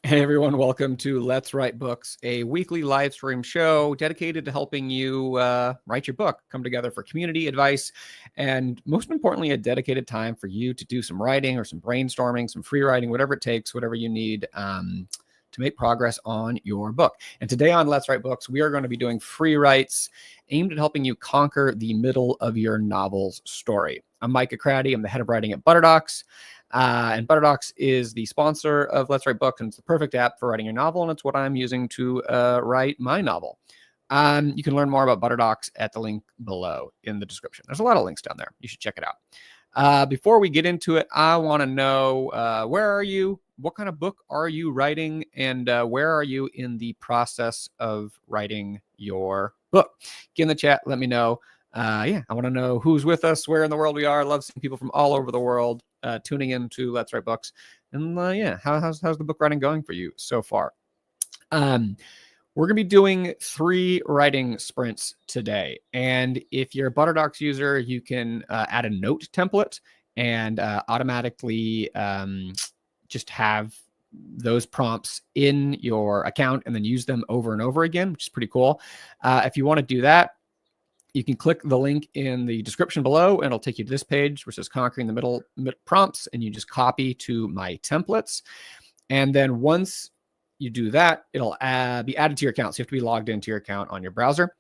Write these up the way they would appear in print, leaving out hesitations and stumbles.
Hey everyone, welcome to Let's Write Books, a weekly live stream show dedicated to helping you write your book, come together for community advice, and most importantly, a dedicated time for you to do some writing or some brainstorming, some free writing, whatever it takes, whatever you need to make progress on your book. And today on Let's Write Books, we are going to be doing free writes aimed at helping you conquer the middle of your novel's story. I'm Mike Acrady. I'm the head of writing at Butterdocs. And Butterdocs is the sponsor of Let's Write Books, and it's the perfect app for writing your novel, and it's what I'm using to write my novel. You can learn more about Butterdocs at the link below in the description. There's a lot of links down there. You should check it out. Before we get into it, I want to know, where are you? What kind of book are you writing? And where are you in the process of writing your book? Get in the chat. Let me know. I want to know who's with us, where in the world we are. I love seeing people from all over the world tuning in to Let's Write Books. And how's the book writing going for you so far? We're going to be doing 3 writing sprints today. And if you're a Butterdocs user, you can add a note template and automatically just have those prompts in your account and then use them over and over again, which is pretty cool. If you want to do that, you can click the link in the description below and it'll take you to this page, which is Conquering the Middle Prompts, and you just copy to my templates. And then once you do that, it'll be added to your account. So you have to be logged into your account on your browser.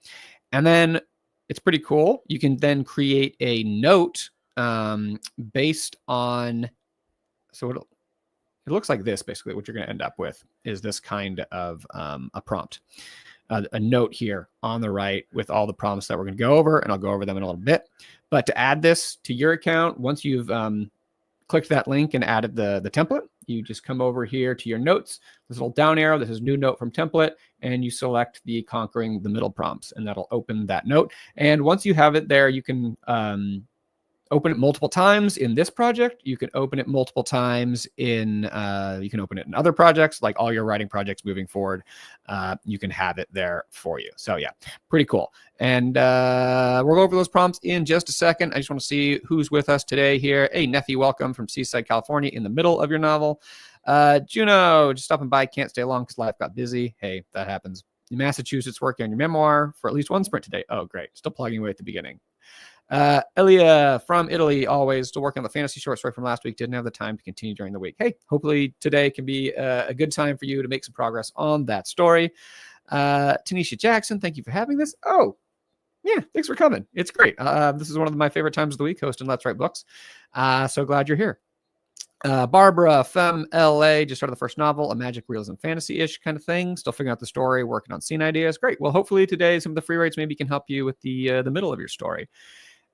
And then it's pretty cool. You can then create a note based on, so it looks like this, basically. What you're going to end up with is this kind of a prompt. A note here on the right with all the prompts that we're going to go over, and I'll go over them in a little bit. But to add this to your account, once you've clicked that link and added the template, you just come over here to your notes, this little down arrow, this is new note from template, and you select the Conquering the Middle prompts, and that'll open that note. And once you have it there, you can open it multiple times in this project. You can open it multiple times in, you can open it in other projects, like all your writing projects moving forward. You can have it there for you. So yeah, pretty cool. And we'll go over those prompts in just a second. I just want to see who's with us today here. Hey, Neffy, welcome from Seaside, California, in the middle of your novel. Juno, just stopping by, can't stay long because life got busy. Hey, that happens. In Massachusetts, working on your memoir for at least one sprint today. Oh, great. Still plugging away at the beginning. Elia from Italy, always still working on the fantasy short story from last week. Didn't have the time to continue during the week. Hey, hopefully today can be a good time for you to make some progress on that story. Tanisha Jackson, thank you for having this. Oh, yeah, thanks for coming. It's great. This is one of my favorite times of the week, hosting Let's Write Books. So glad you're here. Barbara from LA just started the first novel, a magic realism fantasy-ish kind of thing. Still figuring out the story, working on scene ideas. Great. Well, hopefully today some of the free writes maybe can help you with the middle of your story.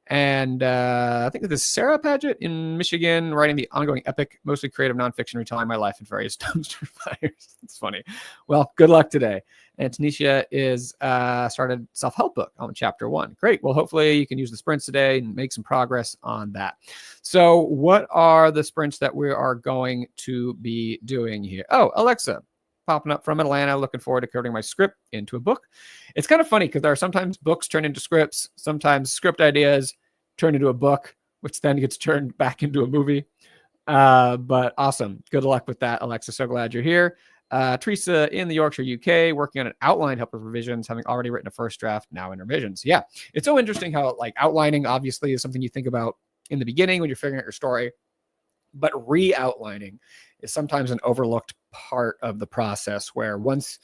And I think this is Sarah Paget in Michigan, writing the ongoing epic, mostly creative nonfiction, retelling my life in various dumpster fires. It's funny. Well, good luck today. And Tanisha is started self-help book on chapter 1. Great. Well, hopefully you can use the sprints today and make some progress on that. So what are the sprints that we are going to be doing here? Oh, Alexa, popping up from Atlanta. Looking forward to converting my script into a book. It's kind of funny because there are sometimes books turn into scripts, sometimes script ideas turn into a book, which then gets turned back into a movie. But awesome. Good luck with that, Alexa. So glad you're here. Teresa in the Yorkshire, UK, working on an outline, help with revisions, having already written a first draft, now in revisions. Yeah, it's so interesting how like outlining obviously is something you think about in the beginning when you're figuring out your story, but re-outlining is sometimes an overlooked part of the process where because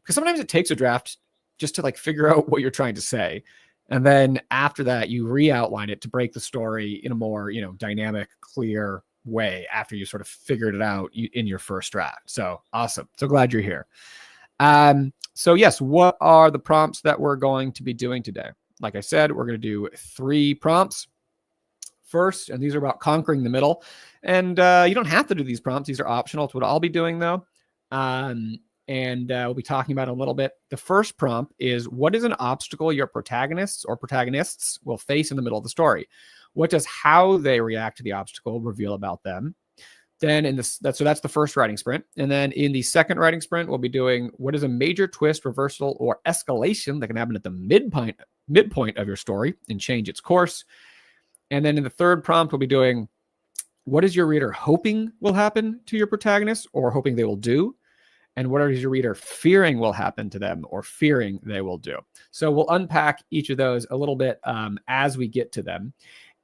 sometimes it takes a draft just to like figure out what you're trying to say. And then after that, you re-outline it to break the story in a more, dynamic, clear way after you sort of figured it out in your first draft. So awesome. So glad you're here. So yes, what are the prompts that we're going to be doing today? Like I said, we're going to do 3 prompts first, and these are about conquering the middle. And you don't have to do these prompts. These are optional. It's what I'll be doing though. And we'll be talking about it a little bit. The first prompt is, what is an obstacle your protagonists will face in the middle of the story? What does how they react to the obstacle reveal about them? Then so that's the first writing sprint. And then in the second writing sprint, we'll be doing, what is a major twist, reversal, or escalation that can happen at the midpoint of your story and change its course? And then in the third prompt, we'll be doing, what is your reader hoping will happen to your protagonist or hoping they will do? and what is your reader fearing will happen to them or fearing they will do. So we'll unpack each of those a little bit as we get to them.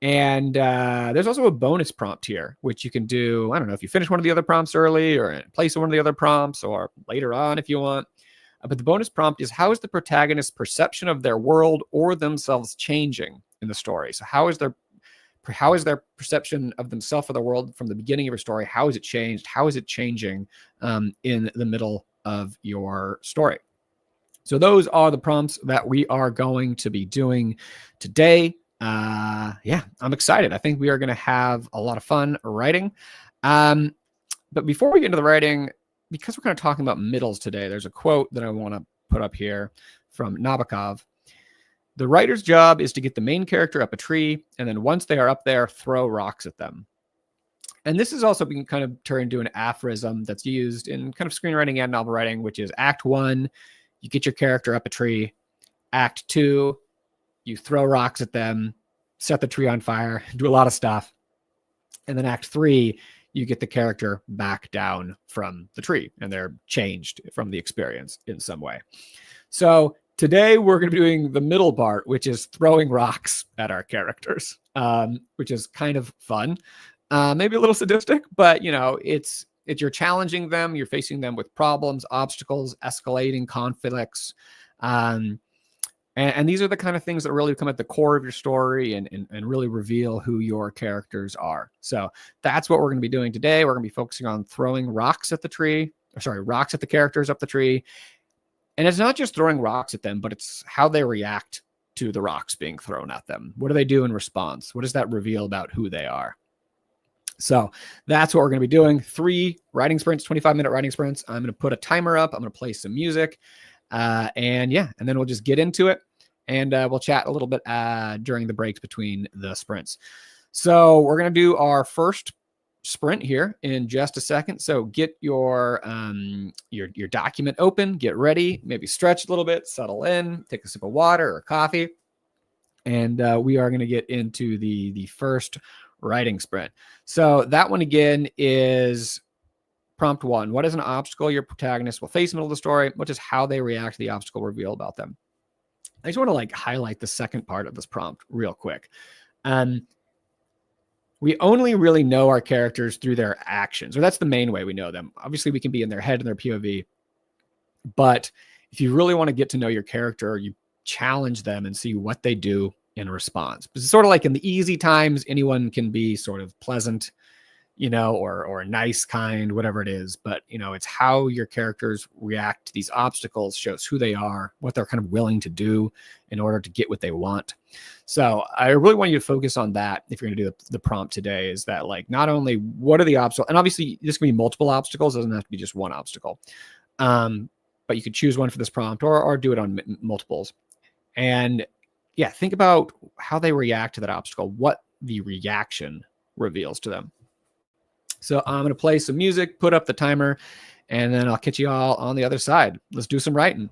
And there's also a bonus prompt here, which you can do. I don't know if you finish one of the other prompts early or in place of one of the other prompts or later on if you want. But the bonus prompt is, how is the protagonist's perception of their world or themselves changing in the story? So how is their perception of themselves or the world from the beginning of your story? How has it changed? How is it changing in the middle of your story? So those are the prompts that we are going to be doing today. Yeah, I'm excited. I think we are going to have a lot of fun writing. But before we get into the writing, because we're kind of talking about middles today, there's a quote that I want to put up here from Nabokov. The writer's job is to get the main character up a tree, and then once they are up there, throw rocks at them. And this is also being kind of turned into an aphorism that's used in kind of screenwriting and novel writing, which is Act 1, you get your character up a tree. Act 2, you throw rocks at them, set the tree on fire, do a lot of stuff. And then Act 3, you get the character back down from the tree and they're changed from the experience in some way. So today we're going to be doing the middle part, which is throwing rocks at our characters, which is kind of fun. Maybe a little sadistic, but it's you're challenging them. You're facing them with problems, obstacles, escalating conflicts. And these are the kind of things that really come at the core of your story and really reveal who your characters are. So that's what we're going to be doing today. We're going to be focusing on throwing rocks at the characters up the tree. And it's not just throwing rocks at them, but it's how they react to the rocks being thrown at them. What do they do in response? What does that reveal about who they are? So that's what we're going to be doing. 3 writing sprints, 25-minute writing sprints. I'm going to put a timer up. I'm going to play some music. And then we'll just get into it. And we'll chat a little bit during the breaks between the sprints. So we're going to do our first sprint here in just a second. So get your document open, get ready, maybe stretch a little bit, settle in, take a sip of water or coffee. And we are going to get into the first writing sprint. So that one again is prompt 1. What is an obstacle your protagonist will face in the middle of the story? What is how they react to the obstacle reveal about them? I just want to highlight the second part of this prompt real quick. We only really know our characters through their actions, or that's the main way we know them. Obviously, we can be in their head and their POV, but if you really want to get to know your character, you challenge them and see what they do in response. It's sort of like in the easy times, anyone can be sort of pleasant, or nice, kind, whatever it is. But, it's how your characters react to these obstacles shows who they are, what they're kind of willing to do in order to get what they want. So I really want you to focus on that. If you're going to do the prompt today, is that not only what are the obstacles, and obviously this can be multiple obstacles, doesn't have to be just one obstacle. But you could choose one for this prompt or do it on multiples. And yeah, think about how they react to that obstacle, what the reaction reveals to them. So I'm going to play some music, put up the timer, and then I'll catch you all on the other side. Let's do some writing.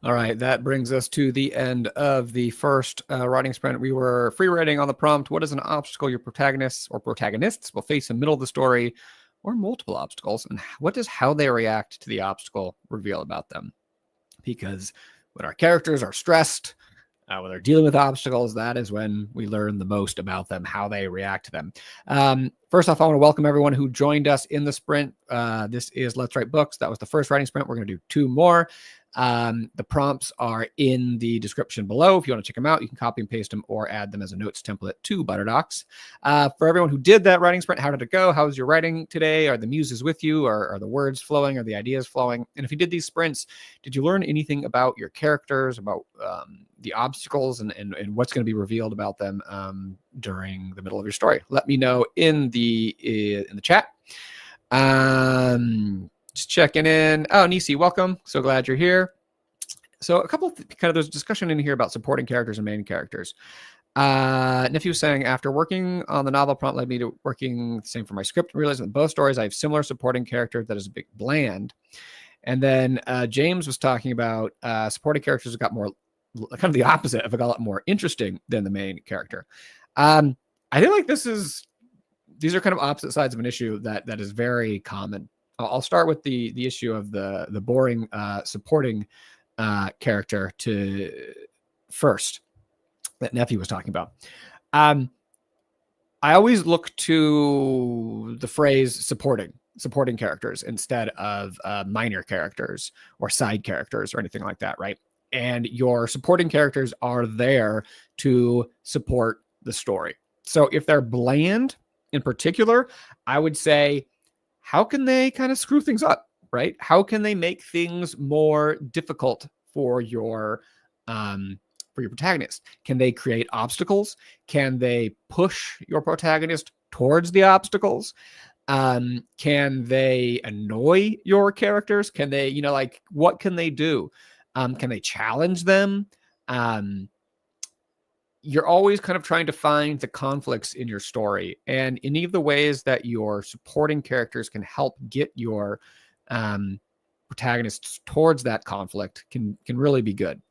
All right, that brings us to the end of the first writing sprint. We were free writing on the prompt. What is an obstacle your protagonists or protagonists will face in the middle of the story, or multiple obstacles? And what does how they react to the obstacle reveal about them? Because when our characters are stressed, when they're dealing with obstacles, that is when we learn the most about them, how they react to them. First off, I want to welcome everyone who joined us in the sprint. This is Let's Write Books. That was the first writing sprint. We're going to do 2 more. The prompts are in the description below. If you want to check them out, you can copy and paste them or add them as a notes template to Butterdocs. For everyone who did that writing sprint, how did it go? How was your writing today? Are the muses with you? Are the words flowing? Are the ideas flowing? And if you did these sprints, did you learn anything about your characters, about the obstacles and what's going to be revealed about them during the middle of your story? Let me know in the chat. Just checking in. Oh, Nisi, welcome. So glad you're here. So a couple of there's discussion in here about supporting characters and main characters. Nephew was saying, after working on the novel prompt led me to working the same for my script, realizing that both stories I have similar supporting character that is a bit bland. And then James was talking about supporting characters have got more, kind of the opposite, have got a lot more interesting than the main character. I feel like these are kind of opposite sides of an issue that is very common. I'll start with the issue of the boring supporting character first that Nephew was talking about. I always look to the phrase supporting characters instead of minor characters or side characters or anything like that, right? And your supporting characters are there to support the story. So if they're bland in particular, I would say, how can they kind of screw things up, right? How can they make things more difficult for your protagonist? Can they create obstacles? Can they push your protagonist towards the obstacles? Can they annoy your characters? Can they, what can they do? Can they challenge them? You're always kind of trying to find the conflicts in your story, and any of the ways that your supporting characters can help get your protagonists towards that conflict can really be good.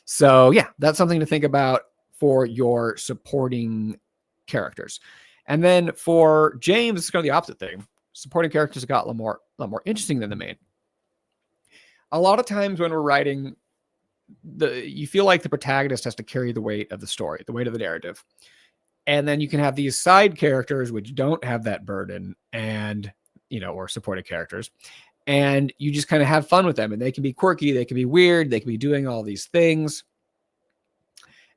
So yeah, that's something to think about for your supporting characters. And then for James, it's kind of the opposite thing. Supporting characters got a lot more interesting than the main. A lot of times when we're writing, you feel like the protagonist has to carry the weight of the story, the weight of the narrative. And then you can have these side characters which don't have that burden and, or supporting characters. And you just kind of have fun with them, and they can be quirky, they can be weird, they can be doing all these things.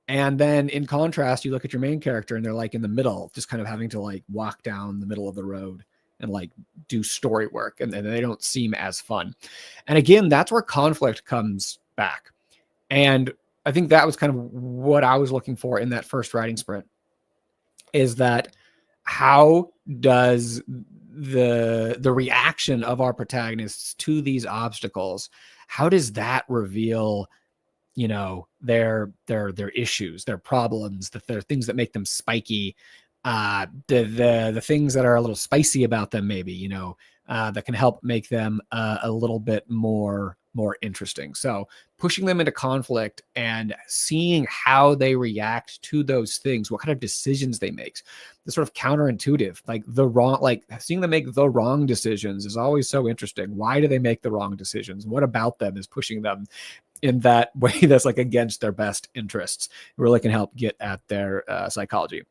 And then in contrast, you look at your main character and they're like in the middle, just kind of having to like walk down the middle of the road and like do story work, and they don't seem as fun. And again, that's where conflict comes back. And I think that was kind of what I was looking for in that first writing sprint, is that how does the reaction of our protagonists to these obstacles, how does that reveal, their issues, their problems, that there are things that make them spiky, the things that are a little spicy about them, maybe, that can help make them a little bit more interesting. So pushing them into conflict and seeing how they react to those things, what kind of decisions they make, the sort of counterintuitive, like seeing them make the wrong decisions is always so interesting. Why do they make the wrong decisions? What about them is pushing them in that way that's like against their best interests? It really can help get at their psychology.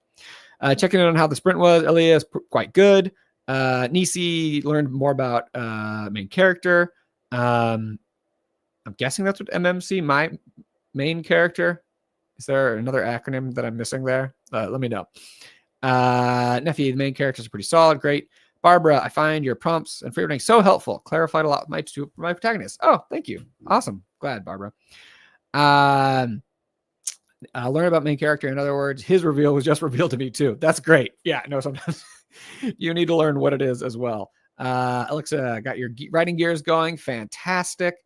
Checking in on how the sprint was, Elias, quite good. Nisi learned more about main character. I'm guessing that's what MMC, my main character. Is there another acronym that I'm missing there? Let me know. Nephi, the main characters are pretty solid. Great. Barbara, I find your prompts and free writing so helpful. Clarified a lot with my protagonist. Oh, thank you. Awesome. Glad, Barbara. Learn about main character. In other words, his reveal was just revealed to me too. That's great. Yeah, no, sometimes you need to learn what it is as well. Alexa, got your writing gears going. Fantastic.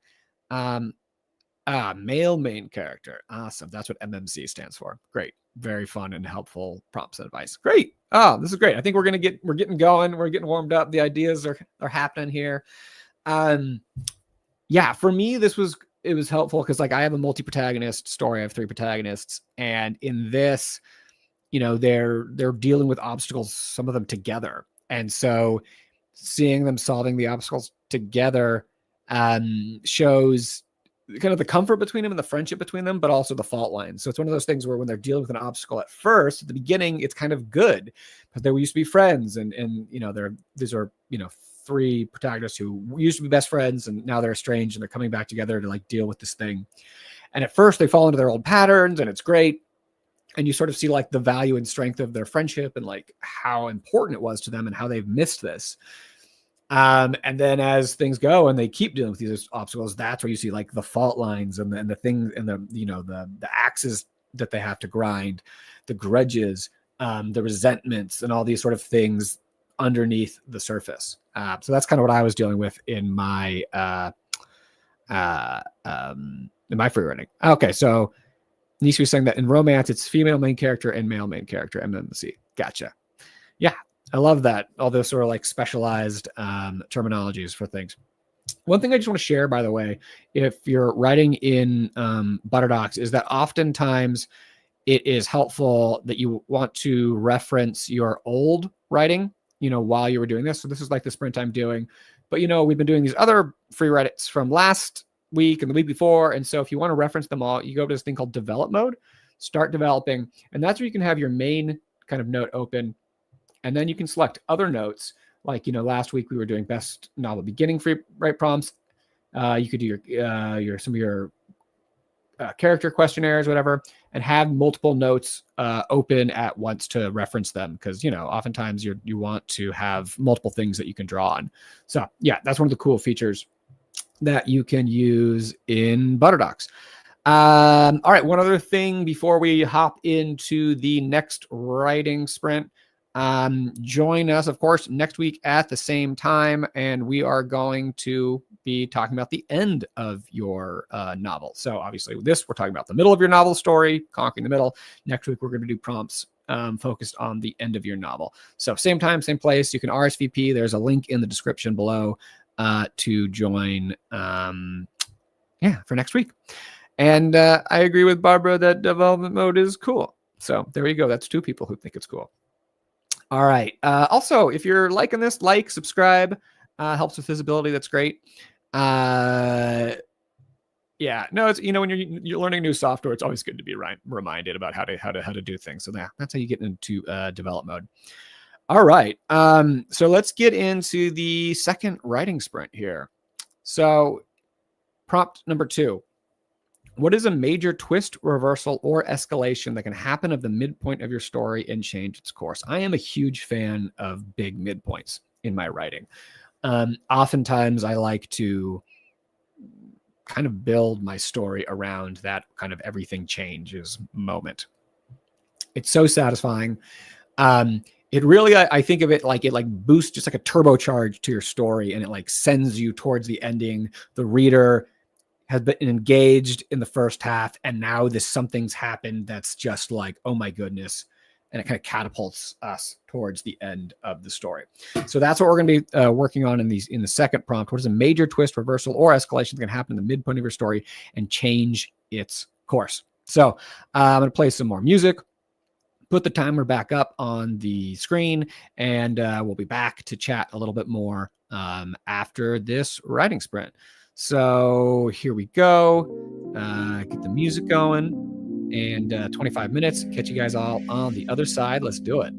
Male main character. Awesome. That's what MMC stands for. Great. Very fun and helpful prompts and advice. Great. Oh, this is great. I think we're getting going. We're getting warmed up. The ideas are happening here. Yeah, for me, this was it was helpful because like I have a multi-protagonist story. I have 3 protagonists, and in this, they're dealing with obstacles, some of them together, and so seeing them solving the obstacles together shows kind of the comfort between them and the friendship between them, but also the fault lines. So it's one of those things where when they're dealing with an obstacle at first, at the beginning, it's kind of good because they used to be friends, and these are 3 protagonists who used to be best friends, and now they're estranged, and they're coming back together to like deal with this thing. And at first, they fall into their old patterns, and it's great. And you sort of see like the value and strength of their friendship and like how important it was to them and how they've missed this. And then as things go and they keep dealing with these obstacles, that's where you see like the fault lines and the things and the axes that they have to grind, the grudges, the resentments, and all these sort of things underneath the surface. So that's kind of what I was dealing with in my free writing. Okay, so Nisha was saying that in romance, it's female main character and male main character, MMC. Gotcha. Yeah, I love that. All those sort of like specialized terminologies for things. One thing I just want to share, by the way, if you're writing in Butterdocs, is that oftentimes it is helpful that you want to reference your old writing, while you were doing this. So this is like the sprint I'm doing. But, we've been doing these other free writes from last week and the week before. And so if you want to reference them all, you go to this thing called develop mode, start developing. And that's where you can have your main kind of note open. And then you can select other notes. Like, last week we were doing best novel beginning free write prompts. You could do your some of your character questionnaires, whatever, and have multiple notes open at once to reference them. Because, oftentimes you want to have multiple things that you can draw on. So yeah, that's one of the cool features that you can use in Butterdocs. All right, one other thing before we hop into the next writing sprint. Join us, of course, next week at the same time, and we are going to be talking about the end of your novel. So obviously with this, we're talking about the middle of your novel story, conquering the middle. Next week, we're going to do prompts focused on the end of your novel. So same time, same place. You can RSVP. There's a link in the description below to join for next week. And I agree with Barbara that development mode is cool. So there you go. That's 2 people who think it's cool. All right. Also, if you're liking this, subscribe, helps with visibility. That's great. It's when you're learning new software, it's always good to be reminded about how to do things. So that's how you get into develop mode. All right. So let's get into the second writing sprint here. So prompt number 2. What is a major twist, reversal, or escalation that can happen at the midpoint of your story and change its course? I am a huge fan of big midpoints in my writing. Oftentimes, I like to kind of build my story around that kind of everything changes moment. It's so satisfying. It really, I think of it like boosts just like a turbocharge to your story, and it like sends you towards the ending. The reader has been engaged in the first half, and now something's happened that's just like, oh my goodness. And it kind of catapults us towards the end of the story. So that's what we're going to be working on in the second prompt. What is a major twist, reversal, or escalation that can happen in the midpoint of your story and change its course? So I'm going to play some more music, put the timer back up on the screen, and we'll be back to chat a little bit more after this writing sprint. So here we go. Get the music going. And 25 minutes. Catch you guys all on the other side. Let's do it.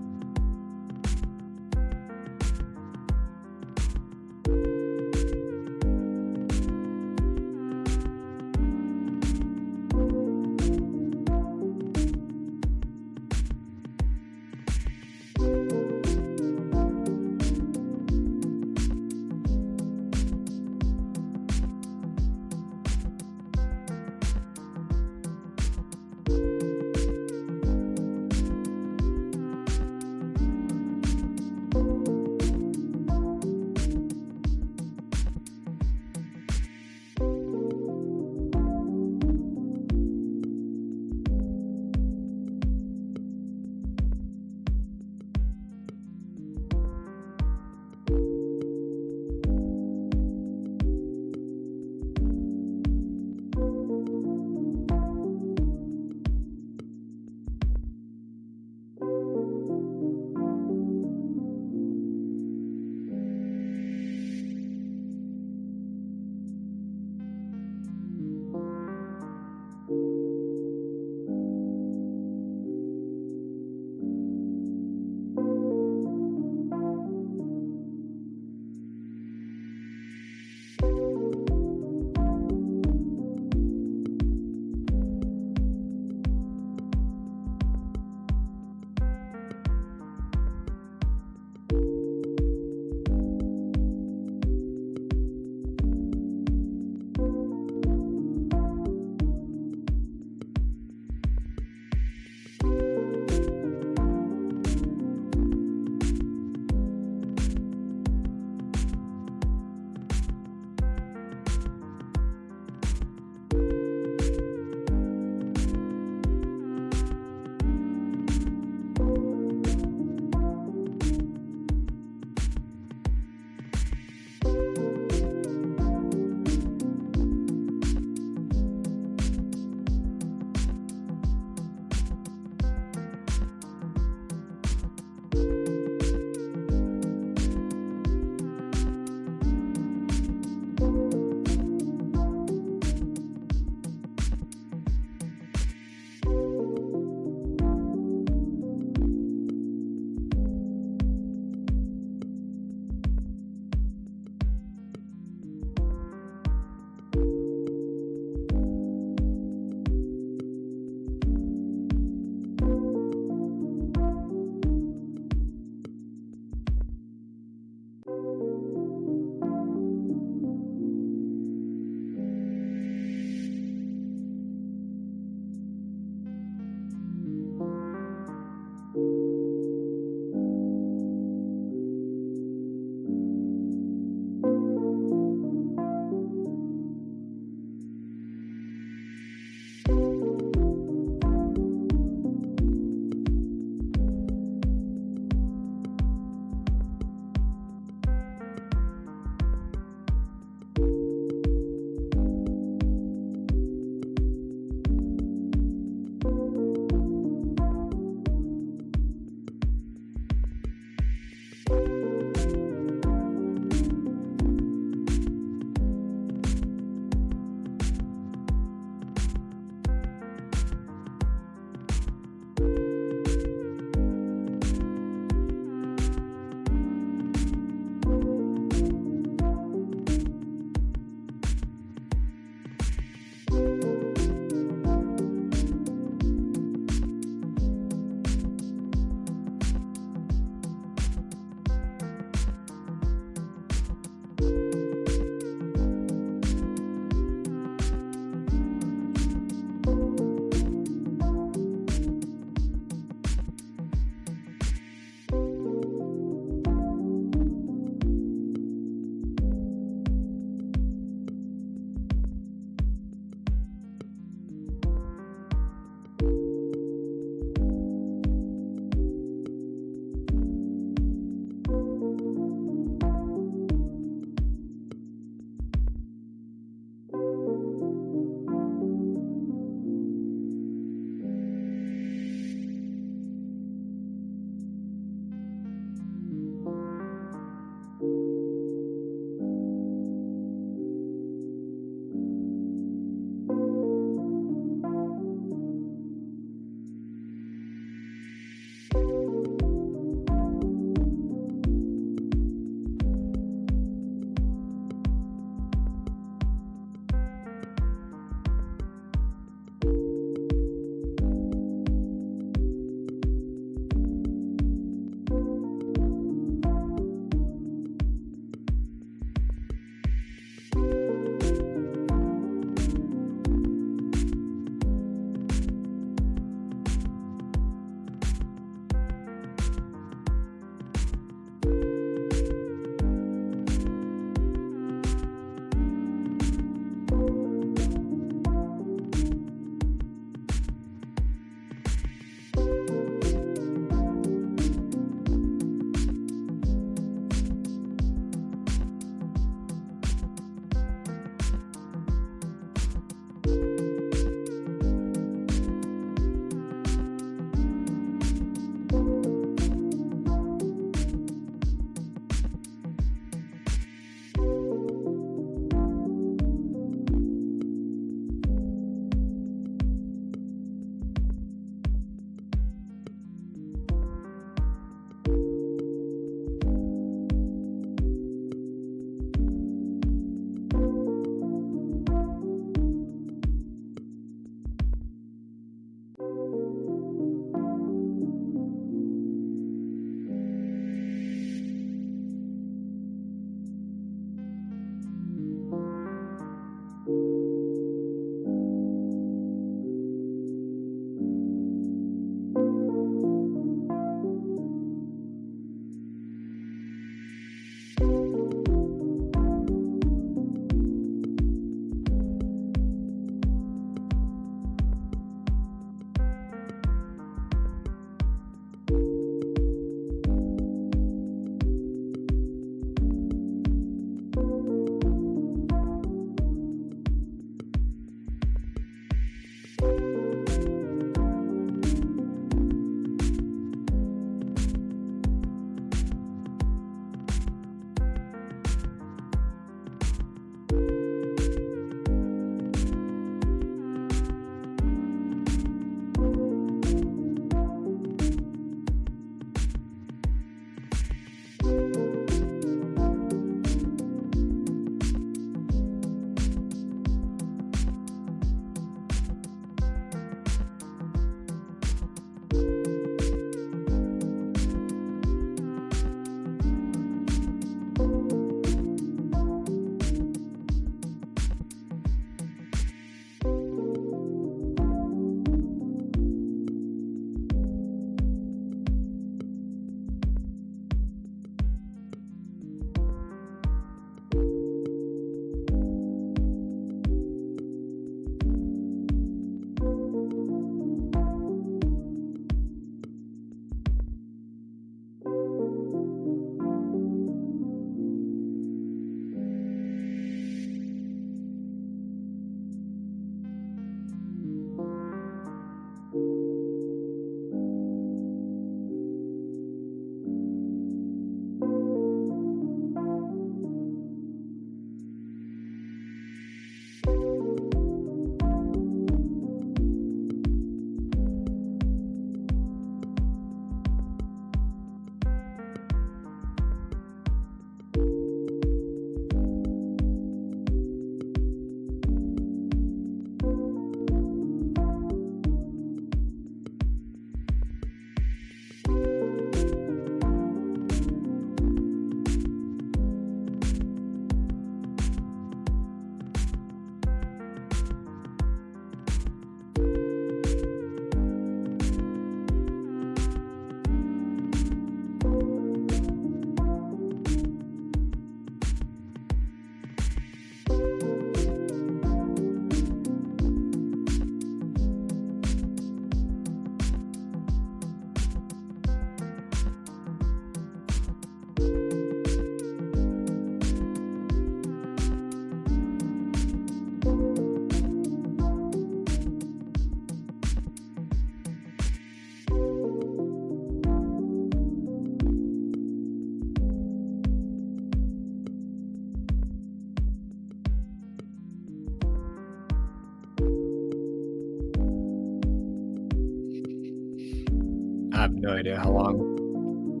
no idea how long.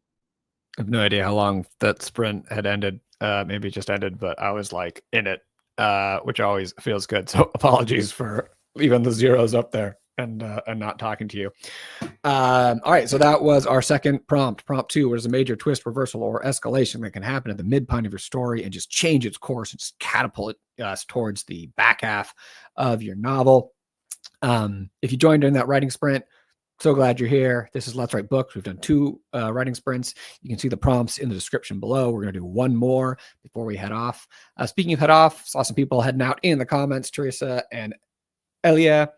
I have no idea how long that sprint had ended. Maybe it just ended, but I was like in it, which always feels good. So apologies for leaving the zeros up there and not talking to you. All right, so that was our second prompt. Prompt 2 was a major twist, reversal, or escalation that can happen at the midpoint of your story and just change its course and just catapult us towards the back half of your novel. If you joined during that writing sprint, so glad you're here. This is Let's Write Books. We've done 2 writing sprints. You can see the prompts in the description below. We're going to do one more before we head off. Speaking of head off, saw some people heading out in the comments, Teresa and Elia.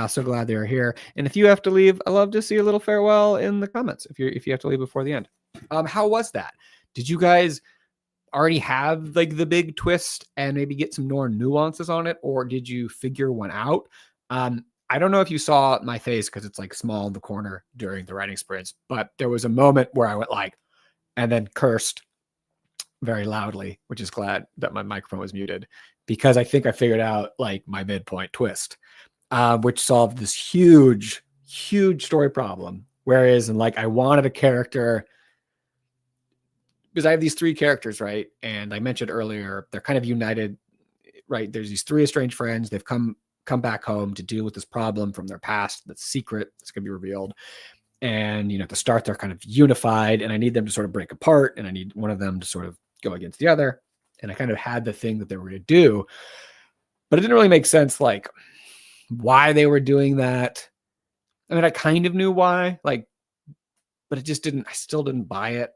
So glad they're here. And if you have to leave, I love to see a little farewell in the comments if you have to leave before the end. How was that? Did you guys already have like the big twist and maybe get some more nuances on it, or did you figure one out? I don't know if you saw my face because it's like small in the corner during the writing sprints, but there was a moment where I went like, and then cursed very loudly, which is glad that my microphone was muted, because I think I figured out like my midpoint twist, which solved this huge story problem. Whereas, and like, I wanted a character, because I have these 3 characters, right? And I mentioned earlier, they're kind of united, right? There's these 3 estranged friends. They've come back home to deal with this problem from their past. That's secret. It's going to be revealed. And, at the start, they're kind of unified, and I need them to sort of break apart, and I need one of them to sort of go against the other. And I kind of had the thing that they were going to do, but it didn't really make sense, like, why they were doing that. I mean, I kind of knew why, like, but I still didn't buy it.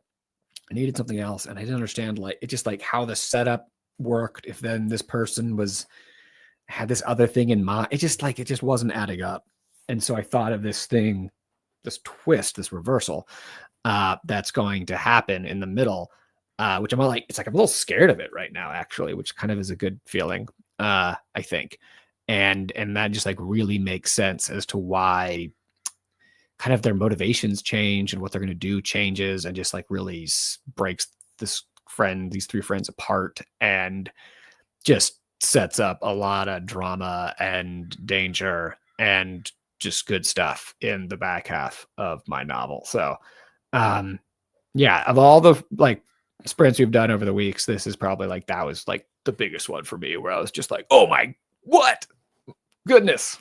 I needed something else. And I didn't understand, like, it just like how the setup worked. If then this person had this other thing in mind, it just wasn't adding up. And so I thought of this thing, this twist, this reversal, that's going to happen in the middle, which I'm like, I'm a little scared of it right now, actually, which kind of is a good feeling, I think. And that just like really makes sense as to why kind of their motivations change and what they're going to do changes, and just like really breaks these 3 friends apart, and just sets up a lot of drama and danger and just good stuff in the back half of my novel. So, yeah, of all the like sprints we've done over the weeks, this is probably like, that was like the biggest one for me, where I was just like, oh my, what goodness.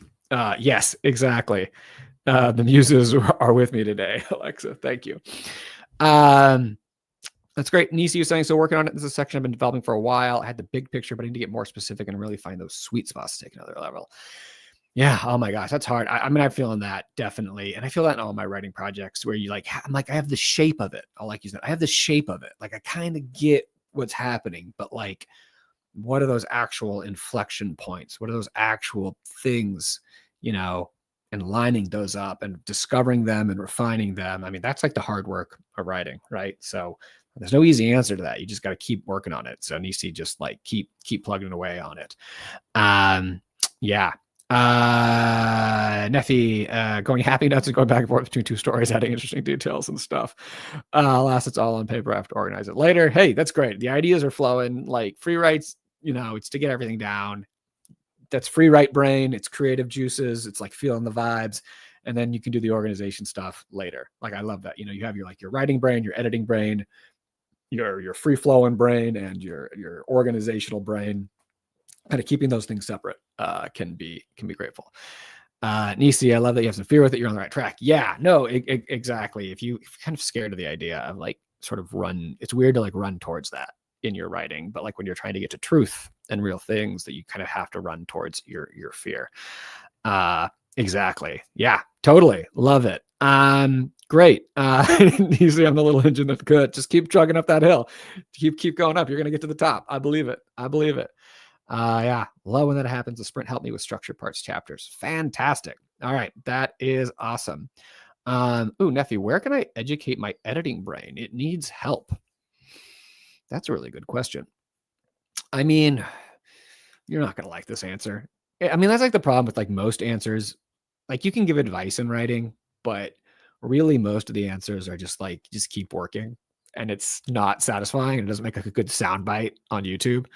Yes, exactly. The muses are with me today, Alexa. Thank you. That's great. Nisi was saying, so working on it. This is a section I've been developing for a while. I had the big picture, but I need to get more specific and really find those sweet spots to take another level. Yeah. Oh my gosh, that's hard. I mean, I'm feeling that definitely. And I feel that in all my writing projects, where I'm like, I have the shape of it. I like using that. I have the shape of it. Like, I kind of get what's happening, but like, what are those actual inflection points? What are those actual things, and lining those up and discovering them and refining them? I mean, that's like the hard work of writing, right? So there's no easy answer to that. You just got to keep working on it. So Nisi, just like keep plugging away on it. Yeah. Neffy, going happy nuts and going back and forth between 2 stories, adding interesting details and stuff. Alas, it's all on paper. I have to organize it later. Hey, that's great. The ideas are flowing. Like, free writes, it's to get everything down. That's free write brain. It's creative juices. It's like feeling the vibes. And then you can do the organization stuff later. Like, I love that. You have your writing brain, your editing brain, your free flowing brain, and your organizational brain. Kind of keeping those things separate can be grateful. Nisi, I love that you have some fear with it. You're on the right track. Yeah, no, exactly. If you're kind of scared of the idea of like sort of it's weird to like run towards that in your writing, but like when you're trying to get to truth and real things, that you kind of have to run towards your fear. Exactly. Yeah, totally. Love it. Great. Usually I'm the little engine that could just keep chugging up that hill. Keep going up. You're going to get to the top. I believe it. Yeah. Love when that happens. The sprint helped me with structured parts chapters. Fantastic. All right. That is awesome. Neffy, where can I educate my editing brain? It needs help. That's a really good question. I mean, you're not going to like this answer. I mean, that's like the problem with like most answers. Like, you can give advice in writing, but really most of the answers are just like, just keep working, and it's not satisfying. It doesn't make like a good soundbite on YouTube.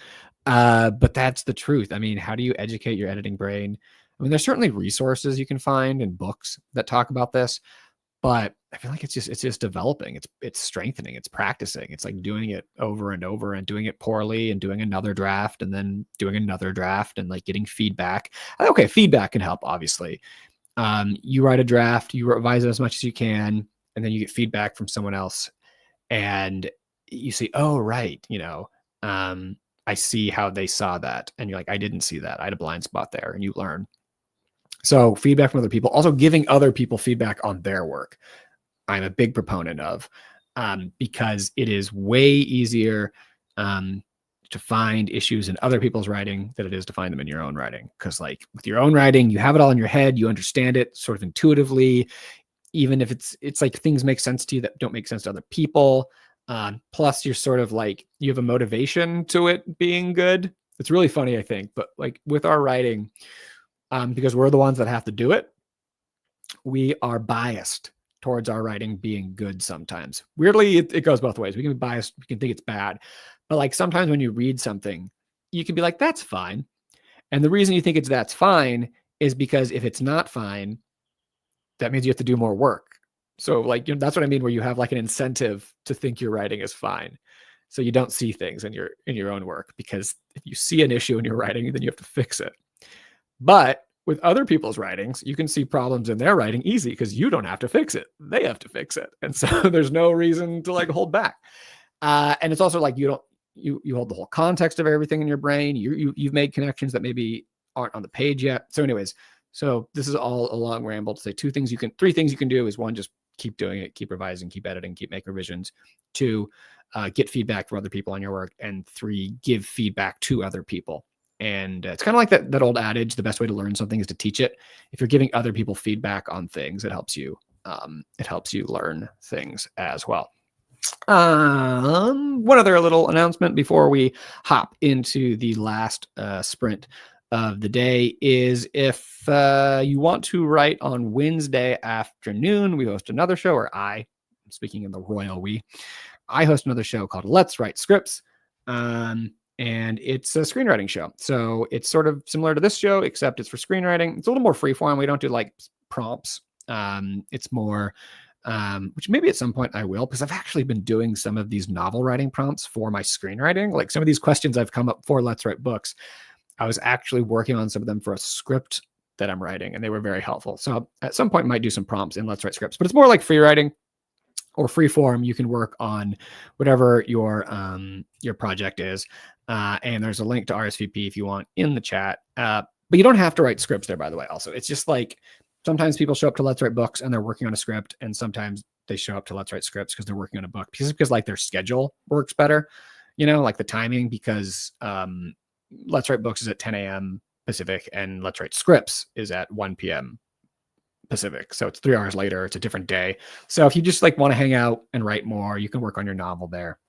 But that's the truth. I mean, how do you educate your editing brain? I mean, there's certainly resources you can find and books that talk about this, But I feel like it's just developing. It's strengthening. It's practicing. It's like doing it over and over and doing it poorly and doing another draft and then doing another draft and like getting feedback. Okay, feedback can help, obviously. You write a draft, you revise it as much as you can, and then you get feedback from someone else, and you say, "Oh, right, I see how they saw that," and you're like, "I didn't see that. I had a blind spot there," and you learn. So feedback from other people, also giving other people feedback on their work, I'm a big proponent of, because it is way easier to find issues in other people's writing than it is to find them in your own writing. Because like with your own writing, you have it all in your head, you understand it sort of intuitively, even if it's like things make sense to you that don't make sense to other people. Plus you're sort of like, you have a motivation to it being good. It's really funny, I think, but like with our writing, because we're the ones that have to do it, we are biased towards our writing being good sometimes. Weirdly, it goes both ways. We can be biased, we can think it's bad. But like sometimes when you read something, you can be like, that's fine. And the reason you think that's fine is because if it's not fine, that means you have to do more work. So like, that's what I mean, where you have like an incentive to think your writing is fine. So you don't see things in your own work, because if you see an issue in your writing, then you have to fix it. But with other people's writings, you can see problems in their writing easy because you don't have to fix it. They have to fix it. And so there's no reason to like hold back. And it's also like, you hold the whole context of everything in your brain. You've made connections that maybe aren't on the page yet. So anyways, so this is all a long ramble to say three things you can do is, one, just keep doing it, keep revising, keep editing, keep making revisions. Two, get feedback from other people on your work. And three, give feedback to other people. And it's kind of like that old adage, the best way to learn something is to teach it. If you're giving other people feedback on things, it helps you learn things as well. One other little announcement before we hop into the last sprint of the day is, if you want to write on Wednesday afternoon, we host another show, or I'm speaking in the royal we, I host another show called Let's Write Scripts. And it's a screenwriting show. So it's sort of similar to this show, except it's for screenwriting. It's a little more freeform. We don't do like prompts. It's more, which maybe at some point I will, because I've actually been doing some of these novel writing prompts for my screenwriting. Like some of these questions I've come up for Let's Write Books, I was actually working on some of them for a script that I'm writing, and they were very helpful. So at some point I might do some prompts in Let's Write Scripts, but it's more like free writing or free form. You can work on whatever your project is. And there's a link to RSVP if you want in the chat. But you don't have to write scripts there, by the way. Also, it's just like sometimes people show up to Let's Write Books and they're working on a script, and sometimes they show up to Let's Write Scripts because they're working on a book, because like their schedule works better, like the timing, because Let's Write Books is at 10 a.m. Pacific and Let's Write Scripts is at 1 p.m. Pacific. So it's 3 hours later. It's a different day. So if you just like want to hang out and write more, you can work on your novel there.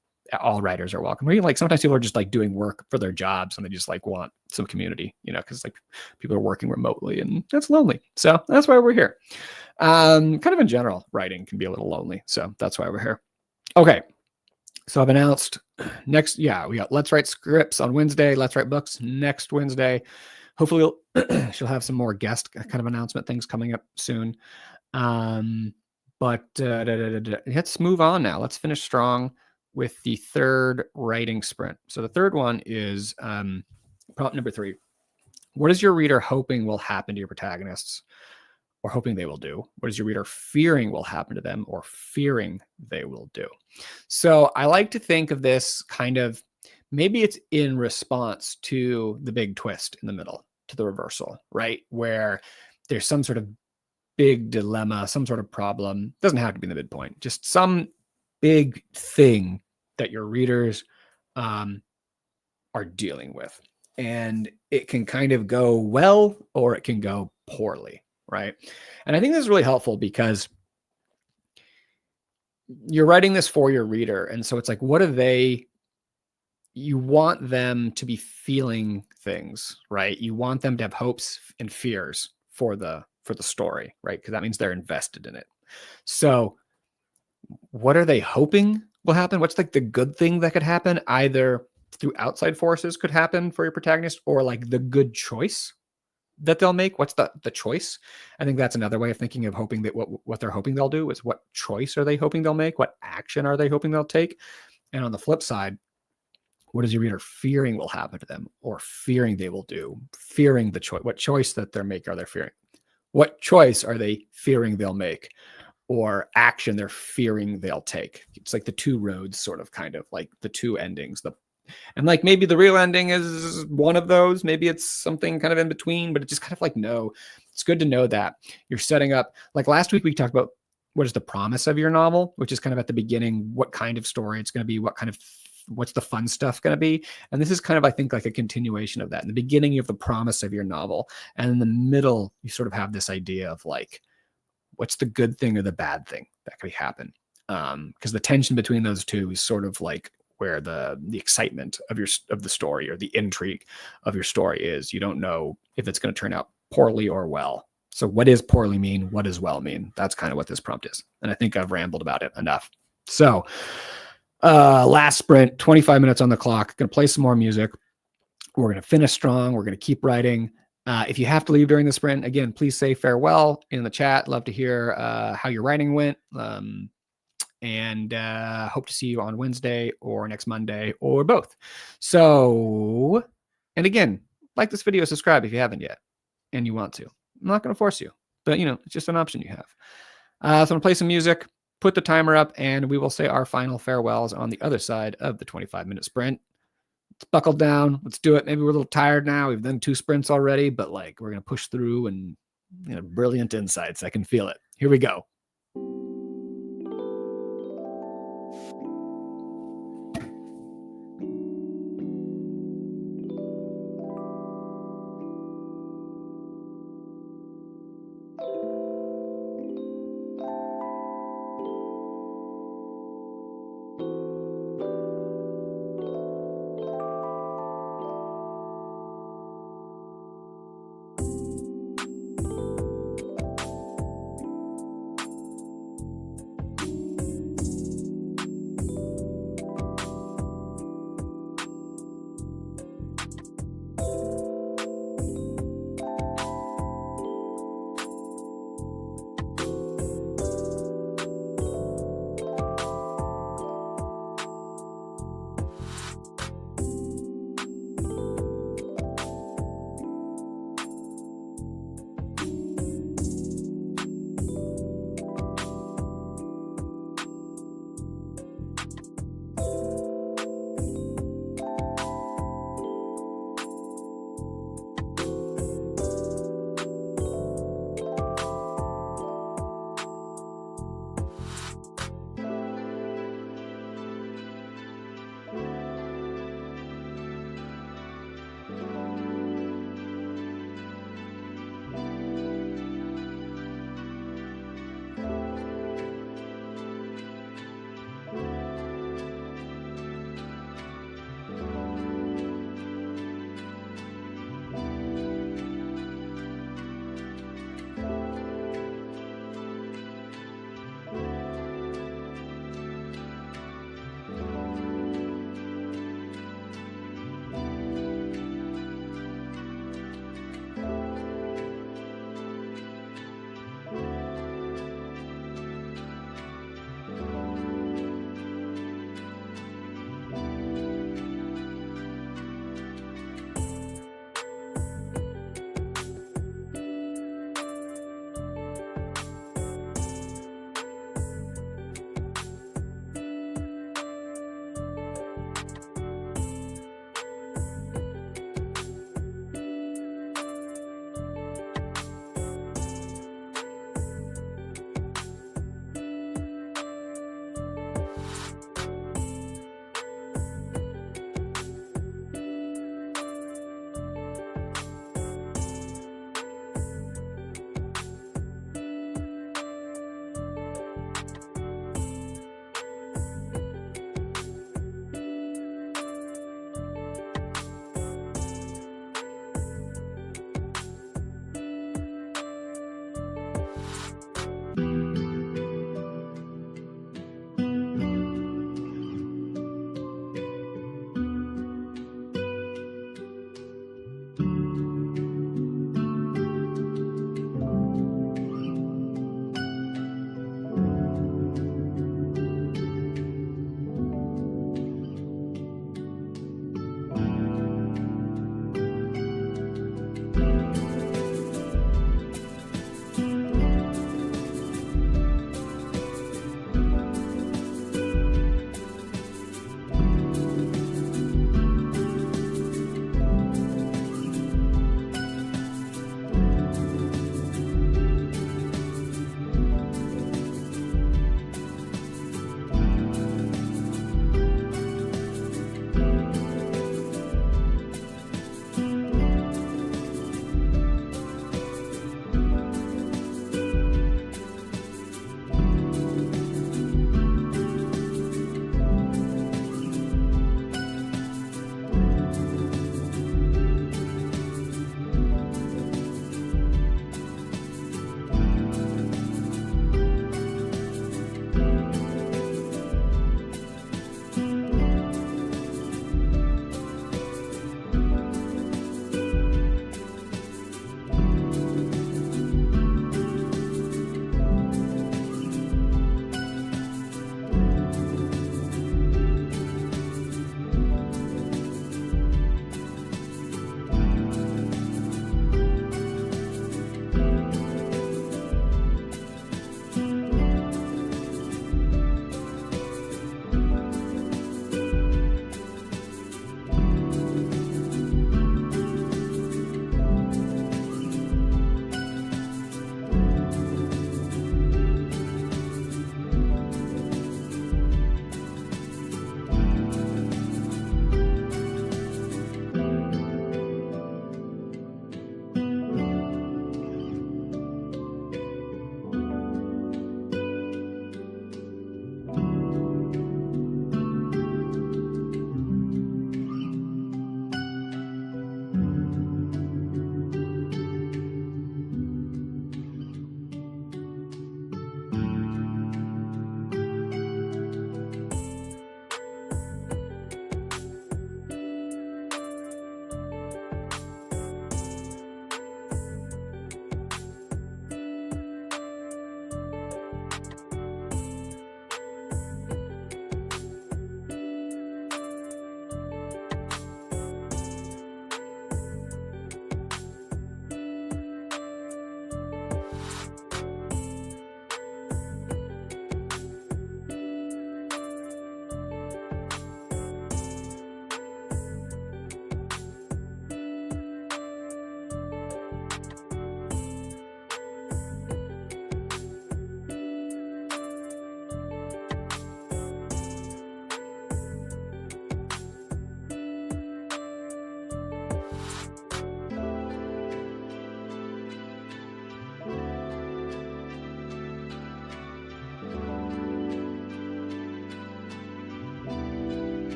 All writers are welcome. Like sometimes people are just like doing work for their jobs and they just like want some community, because like people are working remotely and that's lonely. So that's why we're here. Kind of in general, writing can be a little lonely. So that's why we're here. Okay. So I've announced next. Yeah, we got Let's Write Scripts on Wednesday. Let's Write Books next Wednesday. Hopefully she'll have some more guest kind of announcement things coming up soon. But let's move on now. Let's finish strong with the third writing sprint. So the third one is prompt number 3. What is your reader hoping will happen to your protagonists, or hoping they will do? What is your reader fearing will happen to them, or fearing they will do? So I like to think of this kind of, maybe it's in response to the big twist in the middle, to the reversal, right? Where there's some sort of big dilemma, some sort of problem. It doesn't have to be in the midpoint, just some big thing that your readers are dealing with. And it can kind of go well, or it can go poorly, right? And I think this is really helpful because you're writing this for your reader. And so it's like, you want them to be feeling things, right? You want them to have hopes and fears for the story, right? Because that means they're invested in it. So what are they hoping will happen? What's like the good thing that could happen? Either through outside forces could happen for your protagonist, or like the good choice that they'll make. What's the choice? I think that's another way of thinking of hoping that what they're hoping they'll do is what choice are they hoping they'll make? What action are they hoping they'll take? And on the flip side, what is your reader fearing will happen to them, or fearing they will do? Fearing the choice. What choice that they're making are they fearing? What choice are they fearing they'll make, or action they're fearing they'll take? It's like the two roads, sort of, kind of like the two endings. And like maybe the real ending is one of those. Maybe it's something kind of in between, but it's just kind of like, no, it's good to know that you're setting up. Like last week, we talked about what is the promise of your novel, which is kind of at the beginning, what kind of story it's going to be, what's the fun stuff going to be. And this is kind of, I think, like a continuation of that. In the beginning, you have the promise of your novel. And in the middle, you sort of have this idea of like, what's the good thing or the bad thing that could happen? Because the tension between those two is sort of like where the excitement of the story, or the intrigue of your story is. You don't know if it's going to turn out poorly or well. So what does poorly mean? What does well mean? That's kind of what this prompt is. And I think I've rambled about it enough. So last sprint, 25 minutes on the clock. Going to play some more music. We're going to finish strong. We're going to keep writing. If you have to leave during the sprint, again, please say farewell in the chat. Love to hear how your writing went. And hope to see you on Wednesday or next Monday or both. So, and again, like this video, subscribe if you haven't yet and you want to. I'm not going to force you, but it's just an option you have. So I'm going to play some music, put the timer up, and we will say our final farewells on the other side of the 25-minute sprint. Let's buckle down. Let's do it. Maybe we're a little tired now. We've done 2 sprints already, but like we're going to push through, and brilliant insights. I can feel it. Here we go.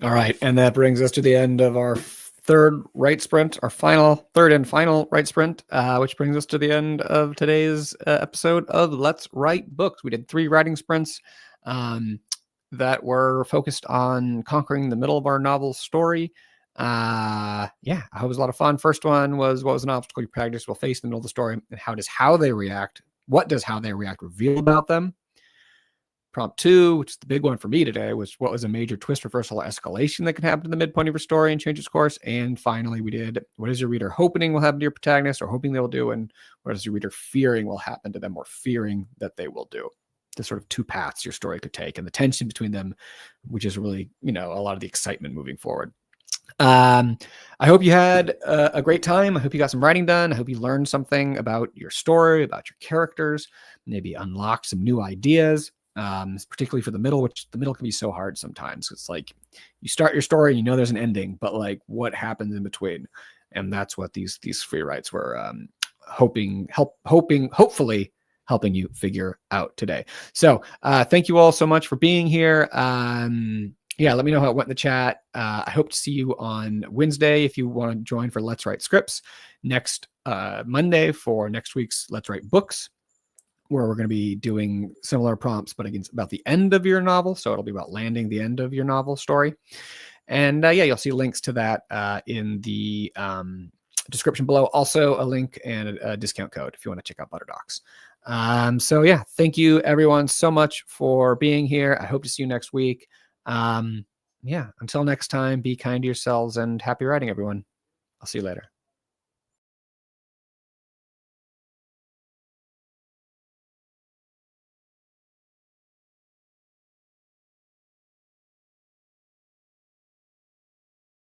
All right. And that brings us to the end of our third write sprint, our third and final write sprint, which brings us to the end of today's episode of Let's Write Books. We did 3 writing sprints that were focused on conquering the middle of our novel story. I hope it was a lot of fun. First one was, what was an obstacle your protagonist will face in the middle of the story, and what does how they react reveal about them? Prompt 2, which is the big one for me today, was what was a major twist, reversal, or escalation that can happen to the midpoint of your story and change its course. And finally, we did, what is your reader hoping will happen to your protagonist, or hoping they will do, and what is your reader fearing will happen to them, or fearing that they will do? The sort of 2 paths your story could take, and the tension between them, which is really, a lot of the excitement moving forward. I hope you had a great time. I hope you got some writing done. I hope you learned something about your story, about your characters, maybe unlocked some new ideas. Particularly for the middle, which the middle can be so hard sometimes. It's like you start your story, there's an ending, but like what happens in between? And that's what these free writes were hopefully helping you figure out today. So thank you all so much for being here. Let me know how it went in the chat. I hope to see you on Wednesday if you want to join for Let's Write Scripts, next Monday for next week's Let's Write Books, where we're going to be doing similar prompts, but again, about the end of your novel. So it'll be about landing the end of your novel story. And you'll see links to that in the description below. Also a link and a discount code if you want to check out Butterdocs. Thank you everyone so much for being here. I hope to see you next week. Until next time, be kind to yourselves and happy writing, everyone. I'll see you later.